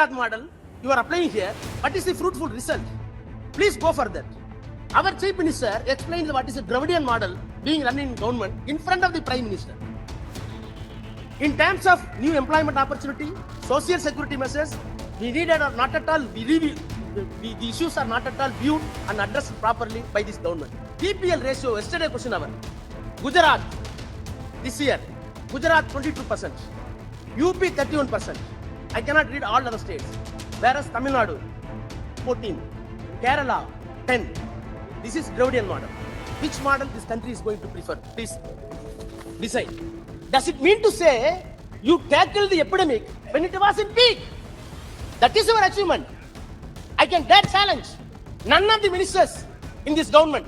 Gujarat model you are applying here. What is the fruitful result? Please go for that. Our Chief Minister explained what is a Dravidian model being run in government in front of the Prime Minister. In terms of new employment opportunity, social security measures, we needed or not at all, the issues are not at all viewed and addressed properly by this government. PPL ratio, yesterday question hour. Gujarat, this year, Gujarat 22%, UP 31%. I cannot read all other states. Whereas Tamil Nadu, 14, Kerala, 10. This is Dravidian model. Which model this country is going to prefer? Please decide. Does it mean to say you tackled the epidemic when it was in peak? That is your achievement. I can dare challenge. None of the ministers in this government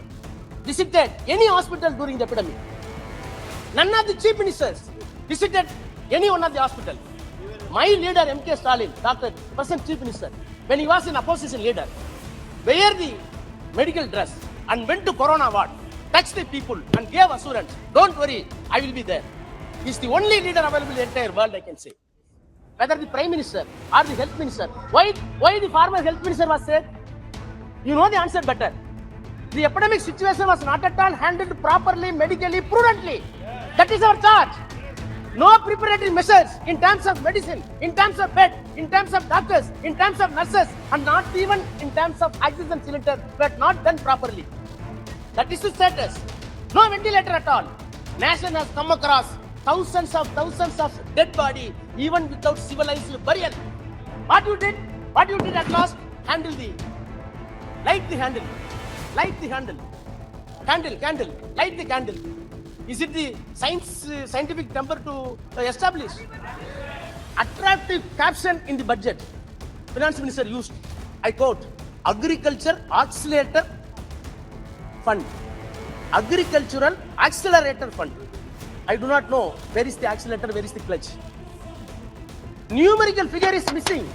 visited any hospital during the epidemic. None of the chief ministers visited any one of the hospitals. My leader, M.K. Stalin, Dr. Present Chief Minister, when he was an opposition leader, wear the medical dress and went to Corona ward, touched the people and gave assurance, don't worry, I will be there. He is the only leader available in the entire world, I can say. Whether the Prime Minister or the Health Minister, why the former Health Minister was said? You know the answer better. The epidemic situation was not at all handled properly, medically, prudently. That is our charge. No preparatory measures in terms of medicine, in terms of bed, in terms of doctors, in terms of nurses, and not even in terms of oxygen cylinder were not done properly. That is the status. No ventilator at all. Nation has come across thousands of dead body even without civilized burial. What you did at last? Light the handle, light the candle. Is it the scientific number to establish? Attractive caption in the budget. Finance Minister used, I quote, Agriculture Accelerator Fund. Agricultural Accelerator Fund. I do not know where is the accelerator, where is the clutch. Numerical figure is missing.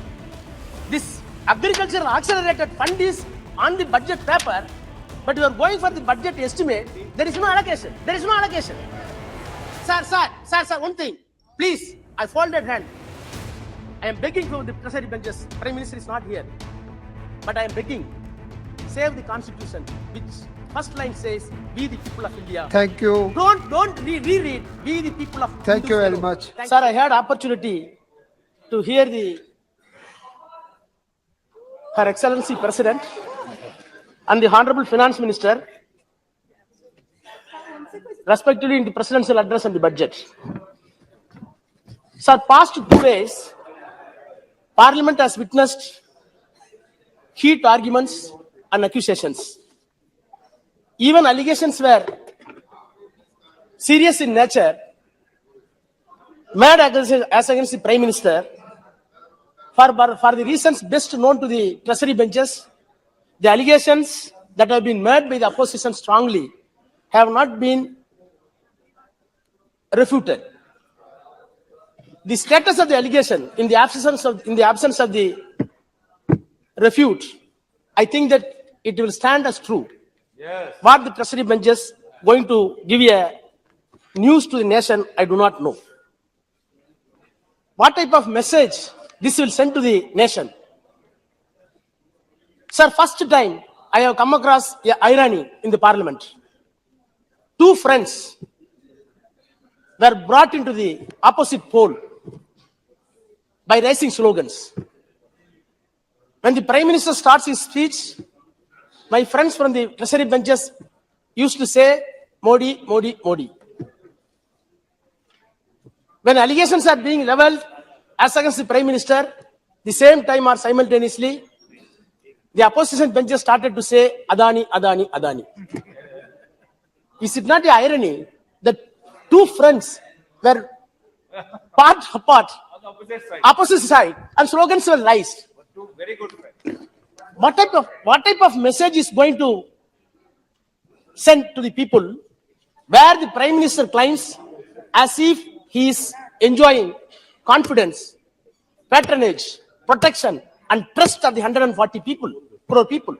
This Agricultural Accelerated Fund is on the budget paper, but you are going for the budget estimate. There is no allocation. Sir, one thing. Please, I folded hand. I am begging from the treasury benches. Prime Minister is not here. But I am begging. Save the constitution, which first line says, we the people of India. Thank you. Don't reread, we the people of India. Thank you very much. Sir, I had opportunity to hear Her Excellency President and the Honorable Finance Minister, respectively in the presidential address and the budget. Sir, past 2 days, Parliament has witnessed heat arguments and accusations. Even allegations were serious in nature, made as against the Prime Minister. For the reasons best known to the treasury benches, the allegations that have been made by the opposition strongly have not been refuted. The status of the allegation in the absence of the refute, I think that it will stand as true. Yes. What the treasury benches going to give a news to the nation, I do not know. What type of message this will send to the nation? Sir, first time I have come across an irony in the Parliament. 2 friends were brought into the opposite pole by raising slogans. When the Prime Minister starts his speech, my friends from the treasury benches used to say, Modi, Modi, Modi. When allegations are being leveled as against the Prime Minister, the same time or simultaneously, the opposition benches started to say, Adani, Adani, Adani. Is it not the irony that 2 friends were part apart, opposite side, and slogans were raised? 2 very good friends. What type of message is going to send to the people where the Prime Minister claims as if he is enjoying confidence, patronage, protection, and trust of the 140 crore people?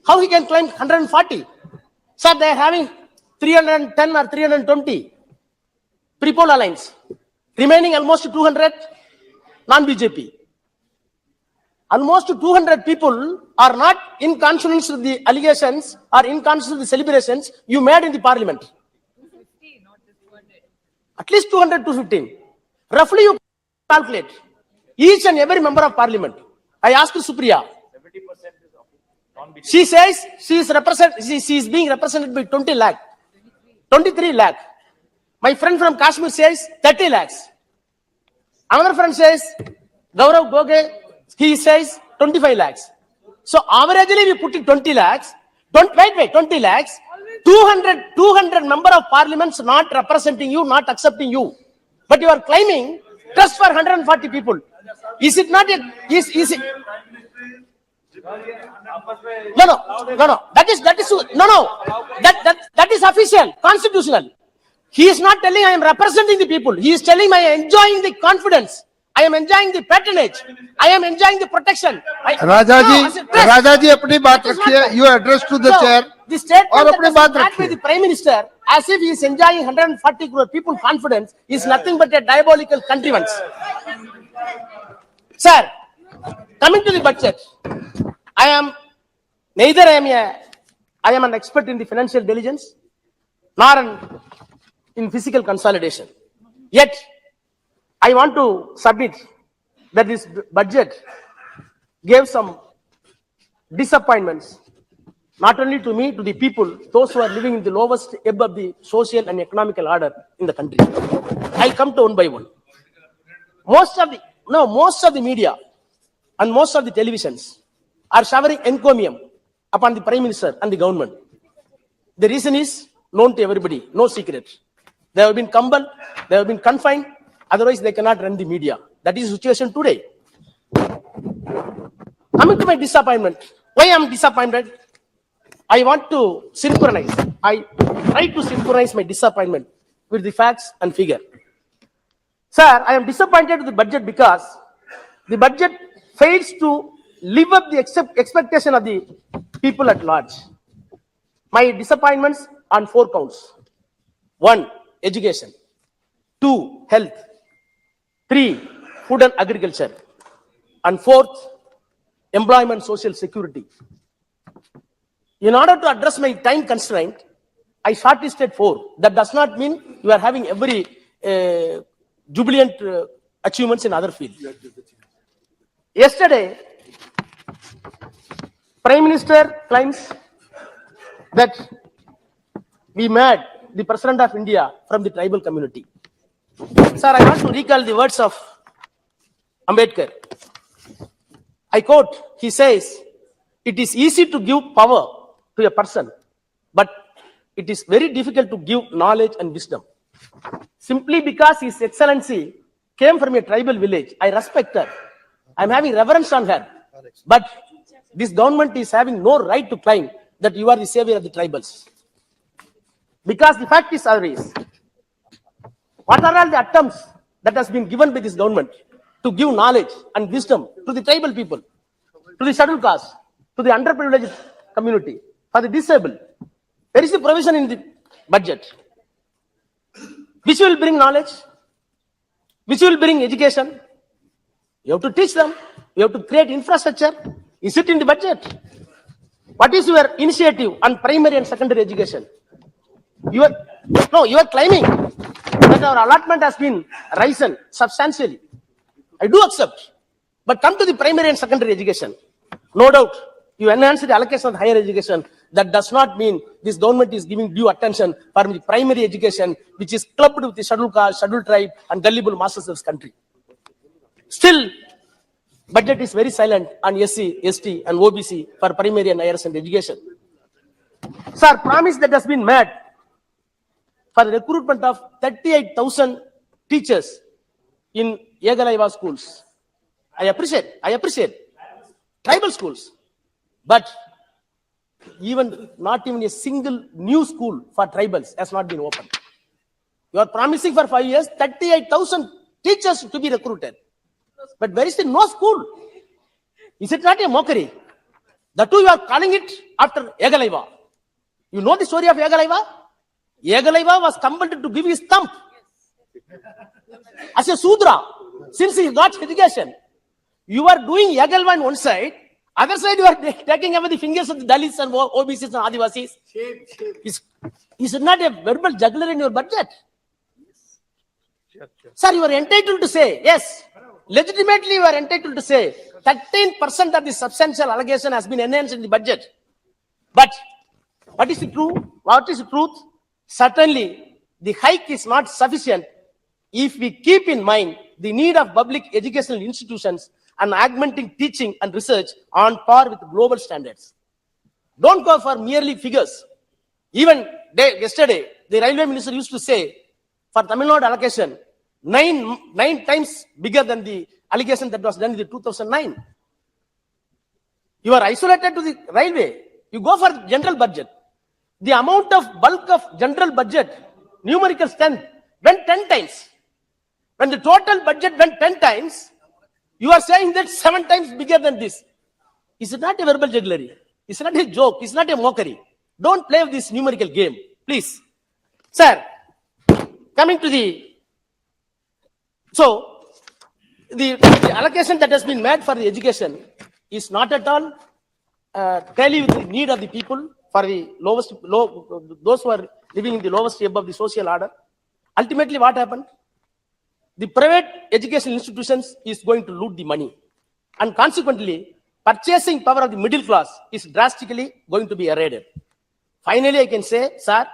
How he can claim 140? Sir, they are having 310 or 320 pre-poll alliance, remaining almost 200 non-BJP. Almost 200 people are not in consonance with the allegations or in consonance with the celebrations you made in the parliament. 250, not just 200. At least 200 to 15. Roughly you calculate. Each and every member of parliament. I asked Supriya. 70% is non-BJP. She says she is being represented by 20 lakh. 23 lakh. My friend from Kashmir says 30 lakhs. Another friend says, Gaurav Goge, he says 25 lakhs. So averagely we put it 20 lakhs. 20 lakhs. 200 member of parliaments not representing you, not accepting you. But you are claiming trust for 140 people. Is it not a, is it? No. That is official, constitutional. He is not telling I am representing the people. He is telling I am enjoying the confidence. I am enjoying the patronage. I am enjoying the protection. राजा जी अपनी बात रखिए. You address to the chair. The statement और that अपनी was बात made by रखिए. the Prime Minister as if he is enjoying 140 crore people confidence is nothing but a diabolical contrivance. Sir, coming to the budget, I am an expert in the financial diligence, nor in physical consolidation. Yet, I want to submit that this budget gave some disappointments, not only to me, to the people, those who are living in the lowest ebb of the social and economical order in the country. I'll come to one by one. Most of the media and most of the televisions are showering encomium upon the Prime Minister and the government. The reason is known to everybody, no secret. They have been compelled, they have been confined, otherwise they cannot run the media. That is the situation today. Coming to my disappointment, why I am disappointed? I want to synchronize. I try to synchronize my disappointment with the facts and figure. Sir, I am disappointed with the budget because the budget fails to live up the expectation of the people at large. My disappointments on 4 counts. 1, education. 2, health. 3, food and agriculture. And 4th, employment, social security. In order to address my time constraint, I shortlisted 4. That does not mean you are having every jubilant achievements in other fields. Yesterday, Prime Minister claims that we made the President of India from the tribal community. Sir, I want to recall the words of Ambedkar. I quote, he says, it is easy to give power to a person, but it is very difficult to give knowledge and wisdom. Simply because His Excellency came from a tribal village, I respect her. I am having reverence on her. But this government is having no right to claim that you are the savior of the tribals. Because the fact is always, what are all the attempts that has been given by this government to give knowledge and wisdom to the tribal people, to the scheduled caste, to the underprivileged community, for the disabled? There is a provision in the budget which will bring knowledge, which will bring education. You have to teach them. You have to create infrastructure. Is it in the budget? What is your initiative on primary and secondary education? You are claiming that our allotment has been risen substantially. I do accept. But come to the primary and secondary education. No doubt, you enhance the allocation of higher education. That does not mean this government is giving due attention for the primary education, which is clubbed with the scheduled caste, scheduled tribe, and gullible masses of this country. Still, budget is very silent on SC, ST, and OBC for primary and higher secondary education. Sir, promise that has been made for the recruitment of 38,000 teachers in Yegalaiva schools. I appreciate tribal schools, but not even a single new school for tribals has not been opened. You are promising for 5 years 38,000 teachers to be recruited, but where is the no school? Is it not a mockery? The two you are calling it after Yegalaiva. You know the story of Yegalaiva? Yegalaiva was compelled to give his thumb as a Sudra since he got education. You are doing Yagalwa on one side, other side you are taking away the fingers of the Dalits and OBCs and Adivasis. Is it not a verbal juggler in your budget? Sir, you are entitled to say, yes, legitimately you are entitled to say 13% of the substantial allegation has been enhanced in the budget. But what is the truth? What is the truth? Certainly, the hike is not sufficient if we keep in mind the need of public educational institutions and augmenting teaching and research on par with global standards. Don't go for merely figures. Even yesterday, the railway minister used to say, for Tamil Nadu allocation, nine times bigger than the allocation that was done in the 2009. You are isolated to the railway. You go for general budget. The amount of bulk of general budget, numerical strength, went 10 times. When the total budget went 10 times, you are saying that 7 times bigger than this. Is it not a verbal jugglery? It's not a joke. It's not a mockery. Don't play with this numerical game, please. Sir, coming to the allocation that has been made for the education is not at all tally with the need of the people for the those who are living in the lowest ebb of the social order. Ultimately, what happened? The private education institutions is going to loot the money, and consequently, purchasing power of the middle class is drastically going to be eroded. Finally, I can say, sir,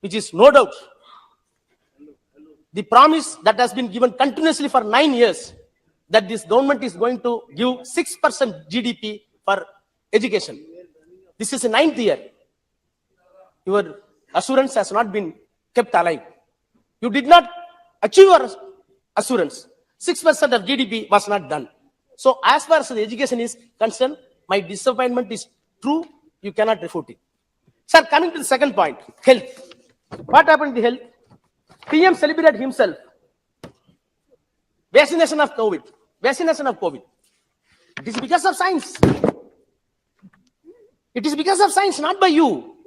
which is no doubt the promise that has been given continuously for 9 years that this government is going to give 6% GDP for education. This is the 9th year. Your assurance has not been kept alive. You did not achieve your assurance. 6% of GDP was not done. So as far as the education is concerned, my disappointment is true. You cannot refute it. Sir, coming to the second point, health. What happened to health? PM celebrated himself. Vaccination of COVID. Vaccination of COVID. It is because of science. It is because of science, not by you.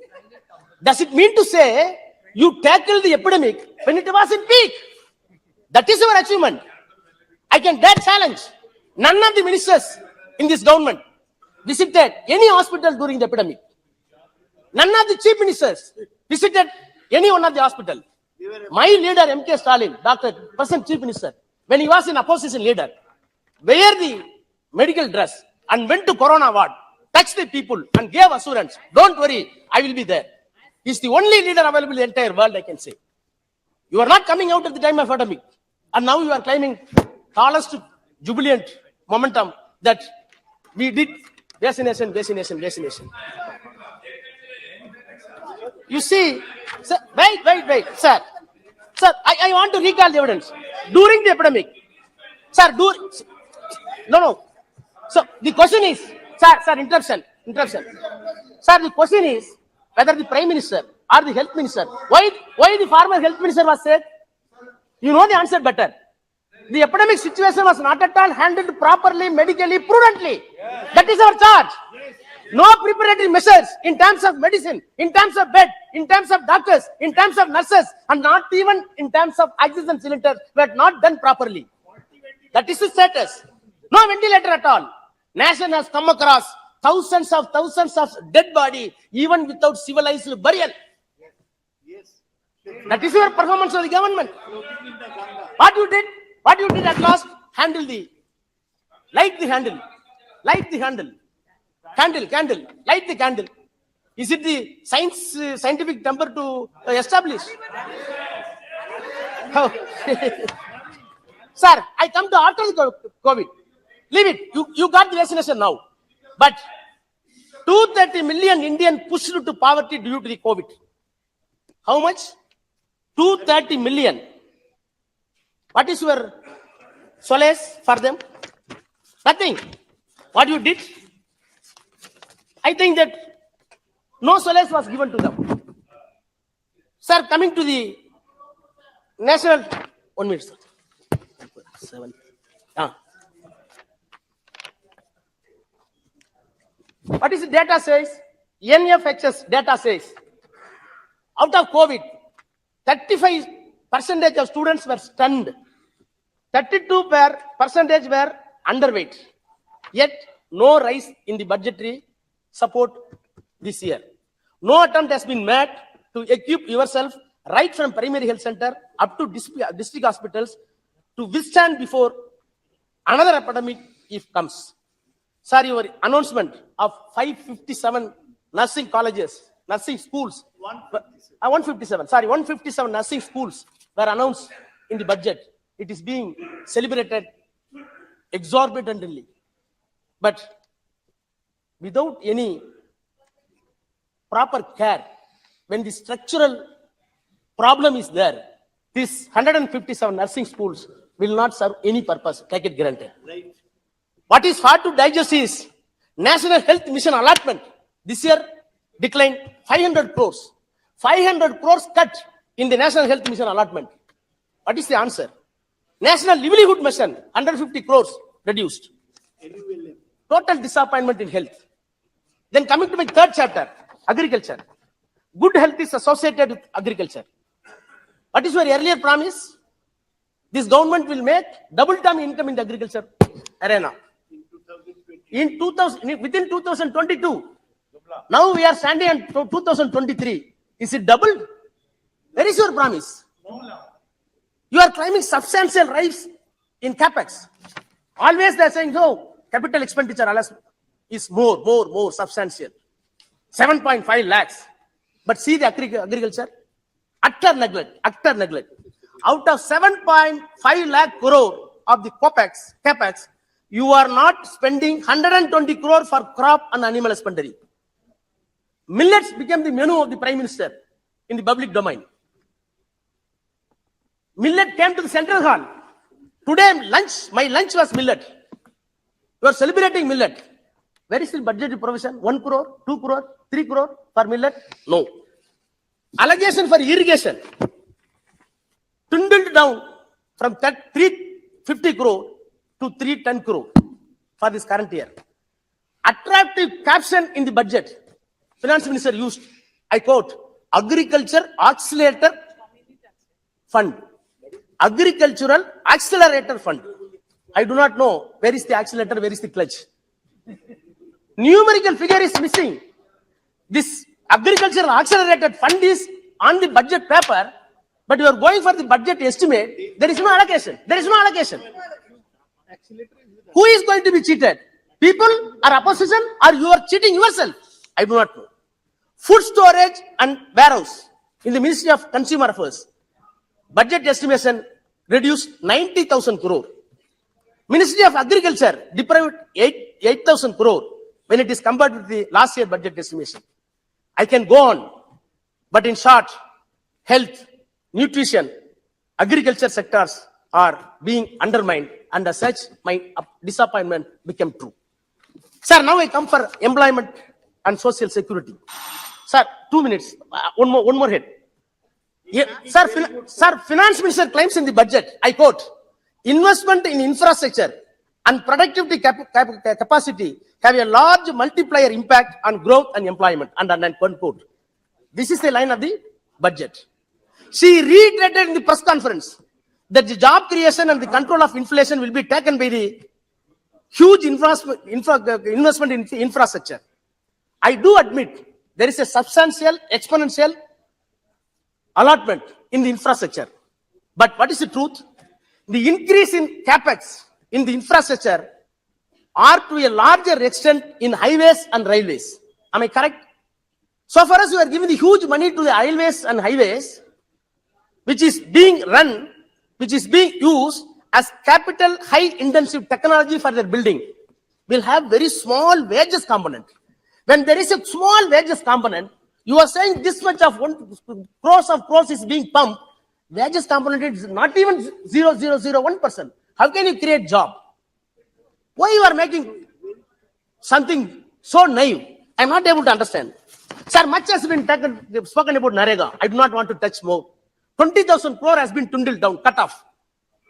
Does it mean to say you tackled the epidemic when it was in peak? That is your achievement. I can dare challenge. None of the ministers in this government visited any hospital during the epidemic. None of the chief ministers visited any one of the hospital. My leader, MK Stalin, present chief minister, when he was in opposition leader, wear the medical dress and went to Corona ward, touched the people and gave assurance. Don't worry, I will be there. He's the only leader available in the entire world, I can say. You are not coming out at the time of epidemic. And now you are claiming tallest jubilant momentum that we did vaccination. You see, sir, wait, sir. Sir, I want to recall the evidence. During the epidemic, sir, no. So the question is, sir, interruption. Sir, the question is whether the Prime Minister or the Health Minister, why the former Health Minister was said? You know the answer better. The epidemic situation was not at all handled properly, medically, prudently. That is our charge. No preparatory measures in terms of medicine, in terms of bed, in terms of doctors, in terms of nurses, and not even in terms of oxygen cylinders were not done properly. That is the status. No ventilator at all. Nation has come across thousands of dead body even without civilized burial. That is your performance of the government. What you did at last? Light the candle. Is it the scientific number to establish? Oh. Sir, I come to after the COVID. Leave it. You got the vaccination now. But 230 million Indians pushed to poverty due to the COVID. How much? 230 million. What is your solace for them? Nothing. What you did? I think that no solace was given to them. Sir, coming to the national... 1 minute, sir. 7. What is the data says? NFHS data says, out of COVID, 35% of students were stunned. 32% were underweight. Yet, no rise in the budgetary support this year. No attempt has been made to equip yourself right from primary health center up to district hospitals to withstand before another epidemic if comes. Sir, your announcement of 557 nursing colleges, nursing schools, 157 nursing schools were announced in the budget. It is being celebrated exorbitantly. But without any proper care, when the structural problem is there, these 157 nursing schools will not serve any purpose, take it granted. Right. What is hard to digest is National Health Mission allotment. This year declined 500 crores. 500 crores cut in the National Health Mission allotment. What is the answer? National Livelihood Mission, 150 crores reduced. Total disappointment in health. Then coming to my third chapter, agriculture. Good health is associated with agriculture. What is your earlier promise? This government will make double-term income in the agriculture arena. Within 2022. Now we are standing at 2023. Is it doubled? Where is your promise? You are claiming substantial rise in capex. Always they are saying, no, capital expenditure is more substantial. 7.5 lakhs. But see the agriculture, utter neglect. Out of 7.5 lakh crore of the capex, you are not spending 120 crore for crop and animal husbandry. Millets became the menu of the Prime Minister in the public domain. Millet came to the Central Hall. Today, my lunch was millet. You are celebrating millet. Where is the budgetary provision? 1 crore, 2 crore, 3 crore for millet? No. Allocation for irrigation dwindled down from 350 crore to 310 crore for this current year. Attractive caption in the budget. Finance Minister used, I quote, Agriculture Accelerator Fund. Agricultural Accelerator Fund. I do not know where is the accelerator, where is the clutch. Numerical figure is missing. This Agricultural Accelerated Fund is on the budget paper, but you are going for the budget estimate. There is no allocation. Who is going to be cheated? People or opposition, or you are cheating yourself? I do not know. Food storage and warehouse in the Ministry of Consumer Affairs. Budget estimation reduced 90,000 crore. Ministry of Agriculture deprived 8,000 crore when it is compared with the last year budget estimation. I can go on, but in short, health, nutrition, agriculture sectors are being undermined, and as such, my disappointment became true. Sir, now I come for employment and social security. Sir, 2 minutes. One more head. Yeah, sir, Finance Minister claims in the budget, I quote, investment in infrastructure and productivity capacity have a large multiplier impact on growth and employment, and unquote. This is the line of the budget. She reiterated in the press conference that the job creation and the control of inflation will be taken by the huge investment in infrastructure. I do admit there is a substantial exponential allotment in the infrastructure. But what is the truth? The increase in capex in the infrastructure are to a larger extent in highways and railways. Am I correct? So far as you are giving the huge money to the railways and highways, which is being used as capital high intensive technology for their building, will have very small wages component. When there is a small wages component, you are saying this much of crores is being pumped. Wages component is not even 0.001%. How can you create job? Why you are making something so naive? I am not able to understand. Sir, much has been spoken about Narega. I do not want to touch more. 20,000 crore has been dwindled down, cut off.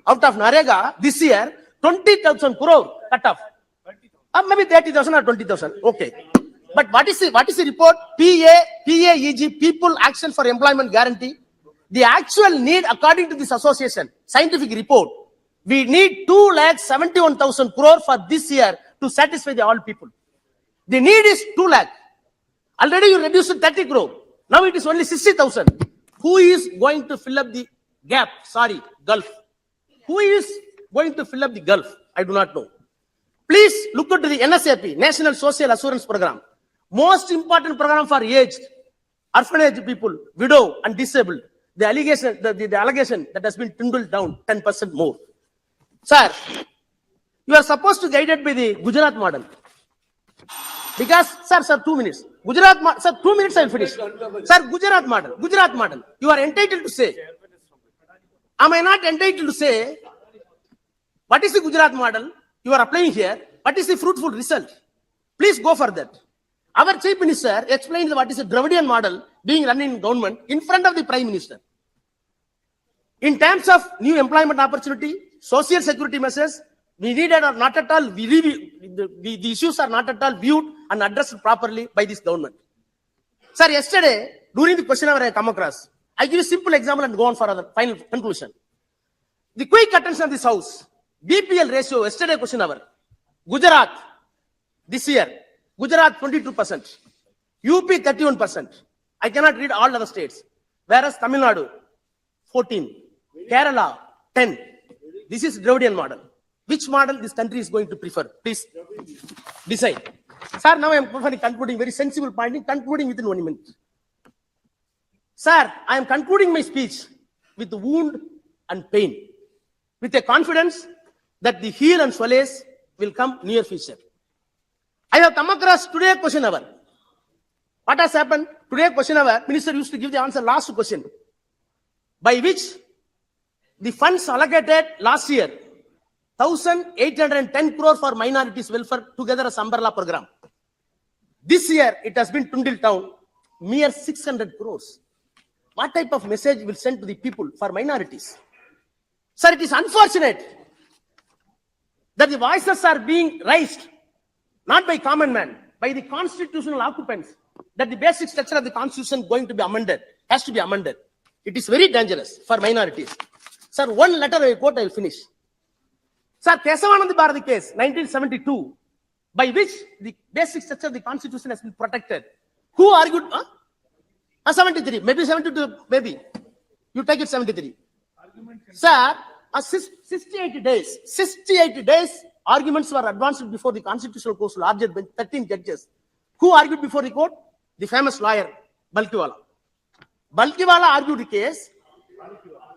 Out of Narega, this year, 20,000 crore cut off. Maybe 30,000 or 20,000. Okay. But what is the report? PAEG, People Action for Employment Guarantee. The actual need, according to this association, scientific report, We need 2,71,000 crore for this year to satisfy the all people. The need is 2 lakh. Already you reduced to 30 crore. Now it is only 60,000. Who is going to fill up the gap? Sorry, gulf. Who is going to fill up the gulf? I do not know. Please look into the NSAP, National Social Assurance Program. Most important program for aged, orphanage people, widow and disabled. The allegation that has been dwindled down 10% more. Sir, you are supposed to guide it by the Gujarat model. Because, sir, 2 minutes. Sir, 2 minutes I will finish. Sir, Gujarat model. You are entitled to say. Am I not entitled to say, what is the Gujarat model you are applying here? What is the fruitful result? Please go for that. Our Chief Minister explained what is a Dravidian model being run in government in front of the Prime Minister. In terms of new employment opportunity, social security measures, we needed or not at all, the issues are not at all viewed and addressed properly by this government. Sir, yesterday, during the question hour I come across, I give a simple example and go on for the final conclusion. The quick attention of this house, BPL ratio, yesterday question hour, Gujarat, this year, Gujarat 22%, UP 31%. I cannot read all other states. Whereas Tamil Nadu, 14, Kerala, 10. This is Dravidian model. Which model this country is going to prefer? Please decide. Sir, now I am concluding very sensible point, concluding within 1 minute. Sir, I am concluding my speech with wound and pain, with a confidence that the heal and solace will come near future. I have come across today question hour. What has happened? Today question hour, Minister used to give the answer last question, by which the funds allocated last year, 1,810 crore for minorities welfare together as umbrella program. This year, it has been dwindled down, mere 600 crores. What type of message will send to the people for minorities? Sir, it is unfortunate that the voices are being raised, not by common man, by the constitutional occupants, that the basic structure of the constitution going to be amended, has to be amended. It is very dangerous for minorities. Sir, one letter I quote, I will finish. Sir, Kesavananda Bharati case, 1972, by which the basic structure of the constitution has been protected. Who argued? 73, maybe 72, maybe. You take it 73. Sir, 68 days, arguments were advanced before the Constitutional Court, larger than 13 judges. Who argued before the court? The famous lawyer, Balkiwala. Balkiwala argued the case.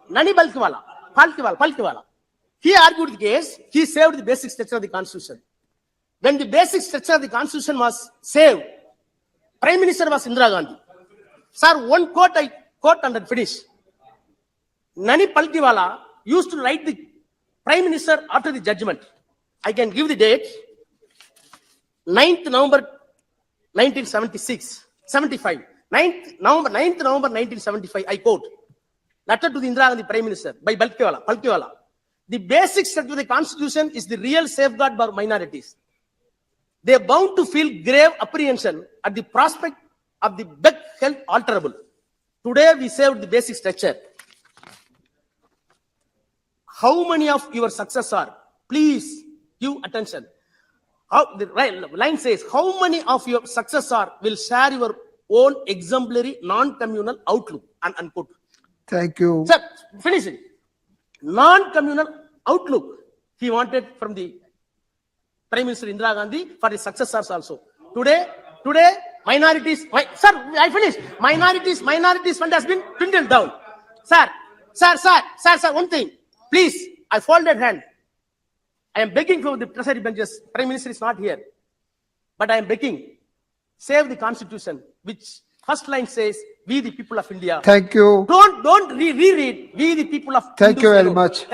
Nani Balkiwala? Balkiwala. He argued the case. He saved the basic structure of the Constitution. When the basic structure of the Constitution was saved, Prime Minister was Indira Gandhi. Sir, one quote I quote and finish. Nani Balkiwala used to write the Prime Minister after the judgment. I can give the date. 9th November 1975. 9th November 1975, I quote. Letter to the Indira Gandhi Prime Minister by Balkiwala. The basic structure of the Constitution is the real safeguard for minorities. They are bound to feel grave apprehension at the prospect of the big held alterable. Today we saved the basic structure. How many of your successors are? Please give attention. The line says, how many of your successors will share your own exemplary non-communal outlook? Unquote. Thank you. Sir, finish it. Non-communal outlook he wanted from the Prime Minister Indira Gandhi for his successors also. Today, minorities, sir, I finished. Minorities fund has been dwindled down. Sir, one thing. Please, I folded hand. I am begging for the treasury benches. Prime Minister is not here. But I am begging, save the Constitution, which first line says, we the people of India. Thank you. Don't reread, we the people of Thank you Hindus very alone. much.